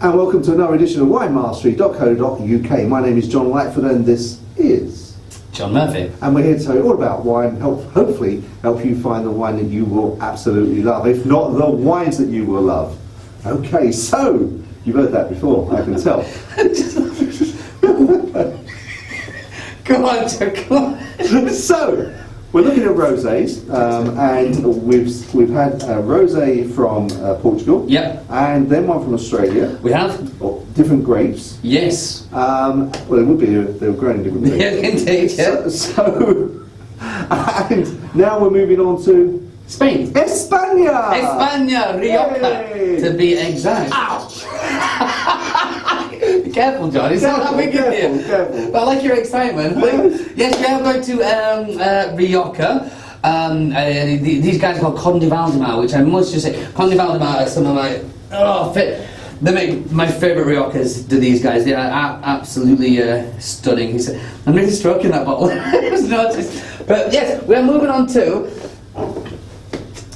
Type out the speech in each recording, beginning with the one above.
And welcome to another edition of winemastery.co.uk. My name is John Lackford and this is John Murphy. And we're here to tell you all about wine, hopefully help you find the wine that you will absolutely love, if not the wines that you will love. Okay, so, you've heard that before, I can tell. Come on, John, come on. So, we're looking at rosés, and we've had a rosé from Portugal, Yep. and then one from Australia. We have? Or different grapes. Yes. Well, it would be they were grown in different grapes. Yeah, indeed, yeah. So, and now we're moving on to Spain. España. España, Rioja, Yay. to be exact. Be careful, John. It's not that big of you. Careful. But I like your excitement. Yes, we are going to Rioja. These guys are called Conde Valdemar, which I must just say, Conde Valdemar are some of my they make my favourite Riojas. Do these guys? They are absolutely stunning. I'm really stroking that bottle. I was noticed. But yes, we are moving on to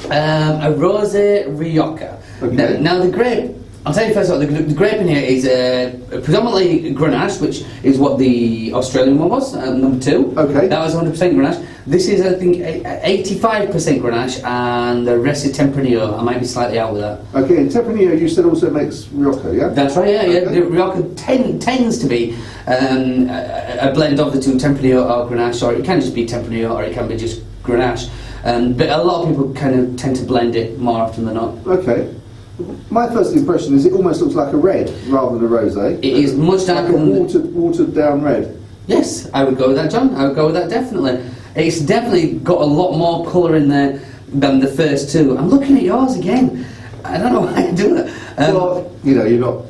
a rosé Rioja. Okay. Now the grape. I'll tell you first of all, the grape in here is predominantly Grenache, which is what the Australian one was, number 2. Okay. That was 100% Grenache. This is, I think, 85% Grenache, and the rest is Tempranillo. I might be slightly out with that. Okay, and Tempranillo you said also makes Rioja, yeah? That's right, yeah. Okay. The Rioja tends to be a blend of the two, Tempranillo or Grenache, or it can just be Tempranillo, or it can be just Grenache. But a lot of people kind of tend to blend it more often than not. Okay. My first impression is it almost looks like a red rather than a rosé. It is much darker like a than... watered down red. Yes, I would go with that, John. I would go with that, definitely. It's definitely got a lot more colour in there than the first two. I'm looking at yours again. I don't know why I do that. Well, you know, you're not...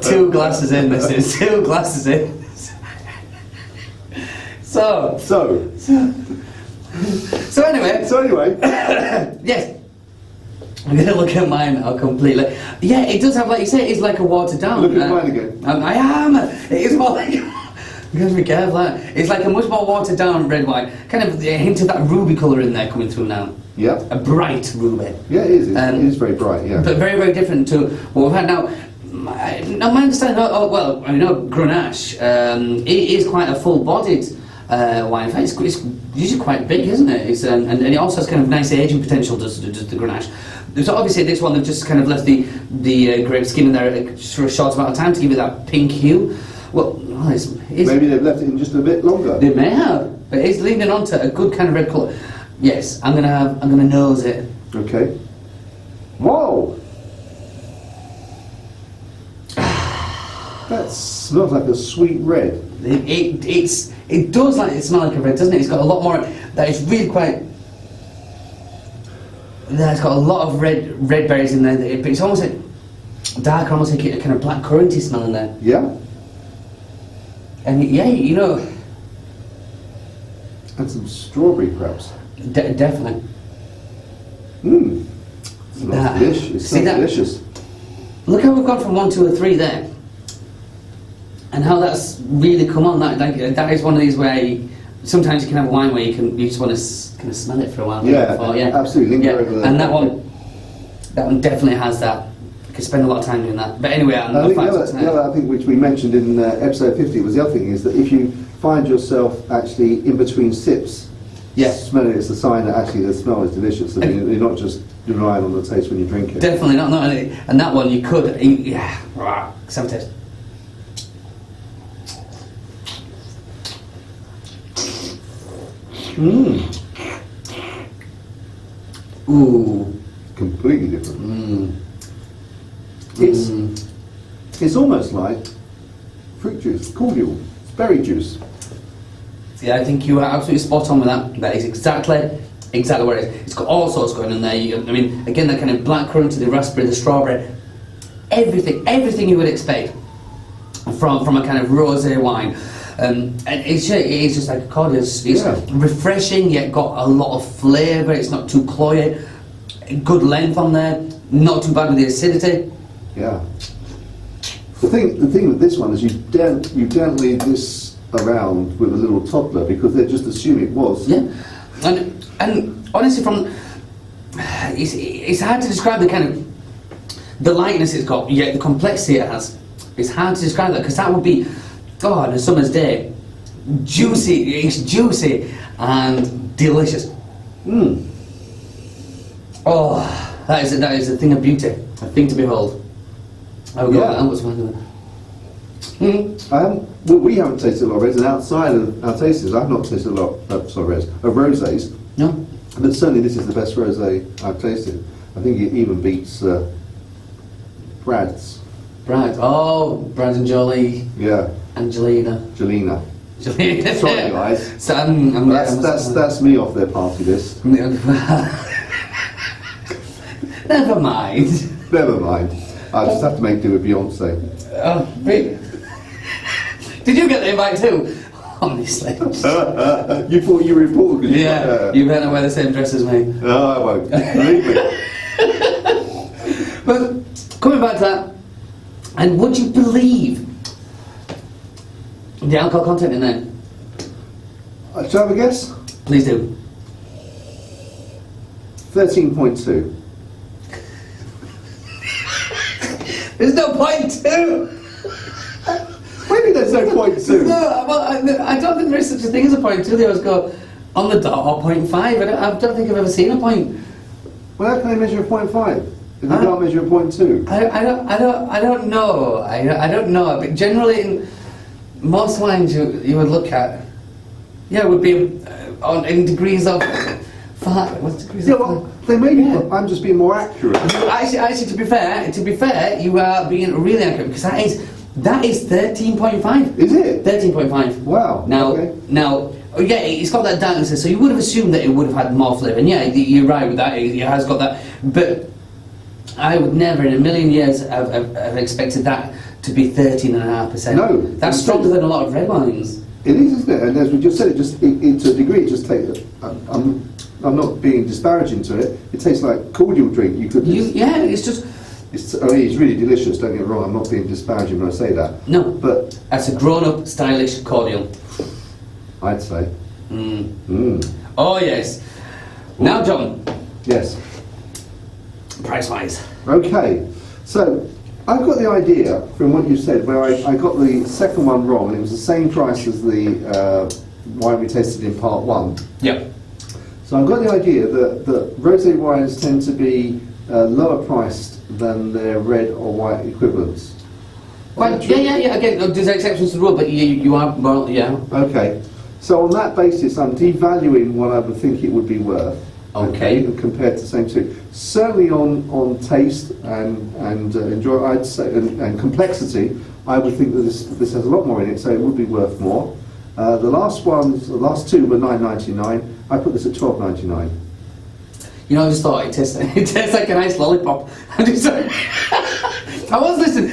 Two glasses in, this is. 2 glasses in. So anyway, yes, I'm going to look at mine now completely. Yeah, it does have, like you say, it's like a watered down. Look at mine again. I am. It is more like... You got to be careful. It's like a much more watered down red wine. Kind of a hint of that ruby colour in there coming through now. Yeah. A bright ruby. Yeah, it is. It is very bright, yeah. But very, very different to what we've had now. My understanding, well, I know Grenache, it is quite a full-bodied wine. In fact, it's usually quite big, isn't it? And it also has kind of nice aging potential, does the Grenache. So obviously this one, they've just kind of left the grape skin in there for a short amount of time to give it that pink hue. Well, maybe they've left it in just a bit longer. They may have, but it's leaning onto a good kind of red colour. Yes, I'm gonna nose it. Okay. Whoa! That smells like a sweet red. It does smell like a red, doesn't it? It's got a lot more. That is really quite. It's got a lot of red berries in there, but it's almost like dark, almost like a kind of black curranty smell in there. Yeah. And yeah, you know. And some strawberry, perhaps. Definitely. Mmm. Smells delicious. It smells delicious. Look how we've gone from 1 to a 3 there. And how that's really come on. That is one of these where sometimes you can have a wine where you just want to kind of smell it for a while. Yeah, absolutely. Yeah. And that one definitely has that. You could spend a lot of time doing that. But anyway, I think the other I think which we mentioned in episode 50 was the other thing is that if you find yourself actually in between sips, smelling it's a sign that actually the smell is delicious. I mean, you're not just relying on the taste when you drink it. Definitely not. And that one you could eat. Yeah. Some taste. Mmm. Ooh. Completely different. Mmm. It's almost like fruit juice, cordial, it's berry juice. Yeah, I think you are absolutely spot on with that. That is exactly what it is. It's got all sorts going in there. I mean, again, that kind of black currant, the raspberry, the strawberry, everything you would expect from a kind of rosé wine. And it is just like a cordial. It's refreshing, yet got a lot of flavour. It's not too cloyed. Good length on there. Not too bad with the acidity. Yeah. The thing with this one is you don't leave this around with a little toddler because they just assume it was. Yeah. And honestly, it's hard to describe the kind of the lightness it's got, yet the complexity it has. It's hard to describe that because that would be, on a summer's day, juicy. It's juicy and delicious. Oh, that is a thing of beauty, a thing to behold. Oh God, Yeah. what's wrong with We haven't tasted a lot of reds, and outside of our tastings, I've not tasted a lot of rosés. No? But certainly this is the best rosé I've tasted. I think it even beats Brad's. Brad. Oh, Brad and Jolie. Yeah, Angelina. Jelena. Jelena. Sorry, guys. So That's me off their party list. Never mind. Never mind. I just have to make do with Beyonce. Oh, really? Did you get the invite too? Honestly. You thought you were important. Yeah, you better wear the same dress as me. No, I won't. Believe me. But coming back to that, and would you believe the alcohol content in there? Shall I have a guess? Please do. 13.2. There's no point two. Maybe there's no point two. No, well, I don't think there is such a thing as a point two. They always go on the dot or 0.5. I don't think I've ever seen a point. Well, how can they measure a 0.5 if you can't measure a 0.2? I don't know. I don't know. But generally, in most wines you would look at, it would be in degrees of. What's degrees Yeah, of? well, they may be. I'm just being more accurate. Actually, to be fair, you are being really accurate because that is 13.5. Is it? 13.5. Wow. Now, okay. it's got that darkness, so you would have assumed that it would have had more flavour. And yeah, you're right with that. It has got that, but I would never in a million years have expected that to be 13.5%. No, That's stronger than a lot of red wines. It is, isn't it? And as we just said, to a degree, it just takes. I'm not being disparaging to it. It tastes like cordial drink. You could. It's just. It's really delicious. Don't get me wrong. I'm not being disparaging when I say that. No, but that's a grown-up, stylish cordial. I'd say. Oh yes. Now, John. Yes. Price-wise. Okay. So I've got the idea from what you said, where I got the second one wrong, and it was the same price as the wine we tasted in part one. Yep. So I've got the idea that rosé wines tend to be lower priced than their red or white equivalents. Well, yeah. Again, there's exceptions to the rule, but you are, well, yeah. Okay. So on that basis, I'm devaluing what I would think it would be worth. Okay. Compared to the same two. Certainly on taste and enjoy, I'd say, and complexity, I would think that this has a lot more in it, so it would be worth more. The last two were $9.99. I put this at $12.99. You know, I just thought it tastes like a nice lollipop. I was listening.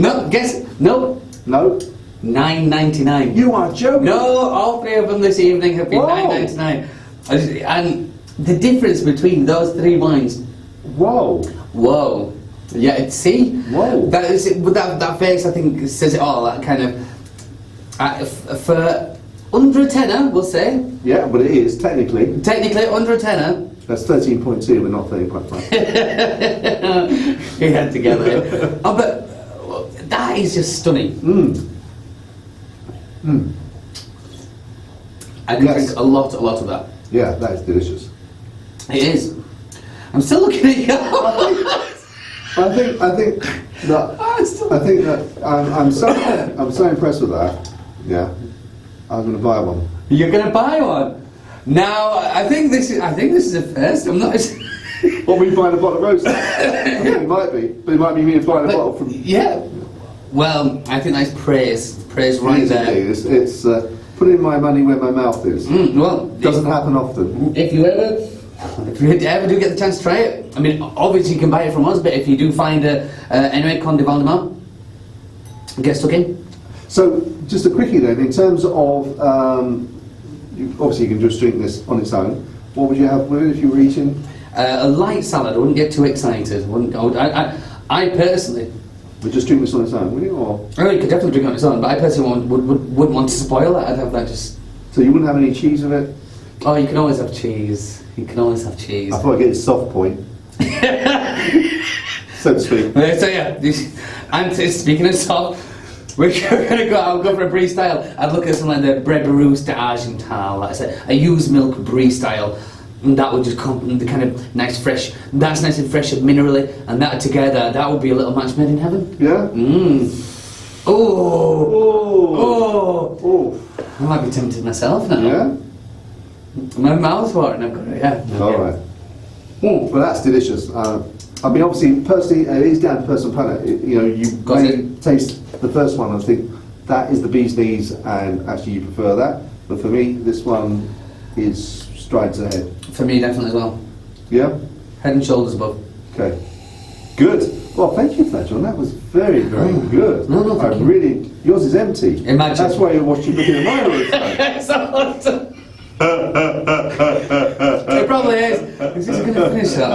No, guess, no. No. $9.99. You are joking. No, all three of them this evening have been Whoa. $9.99. And the difference between those three wines. Whoa. Yeah, see? Whoa. That face, I think, says it all. That kind of. For under a tenner, we'll say. Yeah, but it is, technically. Technically, under a tenner. That's 13.2, but not 13.5. We had together. Oh, but that is just stunning. I can drink a lot of that. Yeah, that is delicious. It is. I'm still looking at you. I think that I'm so impressed with that. Yeah, I'm going to buy one. You're going to buy one. Now, I think this is a first. I'm not. What, we buying a bottle of rose? It might be, but it might be me buying a bottle from. Yeah. Well, I think that's praise right there. It's putting my money where my mouth is. Well, Doesn't happen often. If you ever do get the chance to try it, I mean, obviously you can buy it from us, but if you do find anyway, Conde Valdemar, get stuck in. So, just a quickie then, in terms of, obviously you can just drink this on its own. What would you have with it if you were eating? A light salad. I wouldn't get too excited. I personally. Would just drink this on its own, would you? Or You could definitely drink it on its own, but I personally wouldn't want to spoil that. I'd have that just. so you wouldn't have any cheese with it? Oh, you can always have cheese. You can always have cheese. I thought I'd get a soft point. So to speak. So yeah, and speaking of soft, we're gonna go. I'll go for a brie style. I'd look at something like the Bred Barousse d'Argental, like I said, a used milk brie style, and that would just come the kind of nice fresh. That's nice and fresh and minerally, and that together, that would be a little match made in heaven. Yeah. Oh. I might be tempted myself now. Yeah. My mouth's watering. I've got it. Yeah. All right. Well, that's delicious. I mean, obviously, personally, it is down to personal palate. You may taste the first one and think that is the bee's knees, and actually you prefer that. But for me, this one is strides ahead. For me, definitely as well. Yeah. Head and shoulders above. Okay. Good. Well, thank you for that, John. That was very, very good. No, thank you. Really, yours is empty. Imagine. That's why you're watching looking at mine all the time. It probably is. Is this going to finish that?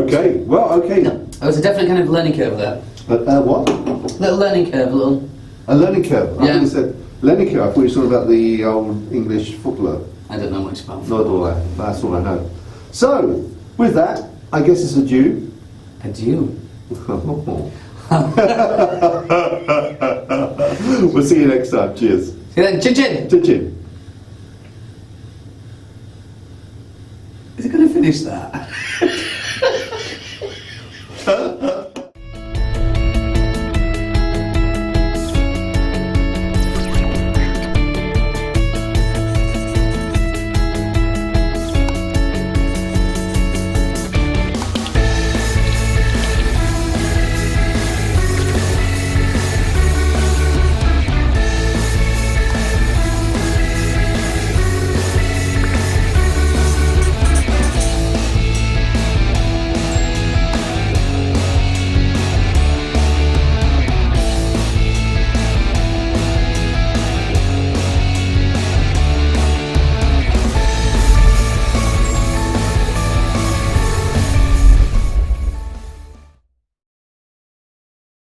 Okay. Well, okay. No, it was a definite kind of learning curve there. What? Little learning curve, A learning curve. I Yeah. think you said learning curve. I thought you were talking about the old English footballer. I don't know much about. Not all that. That's all I know. So, with that, I guess it's adieu. Adieu. We'll see you next time. Cheers. See you then. Chin chin. Chin chin. Is it going to finish that?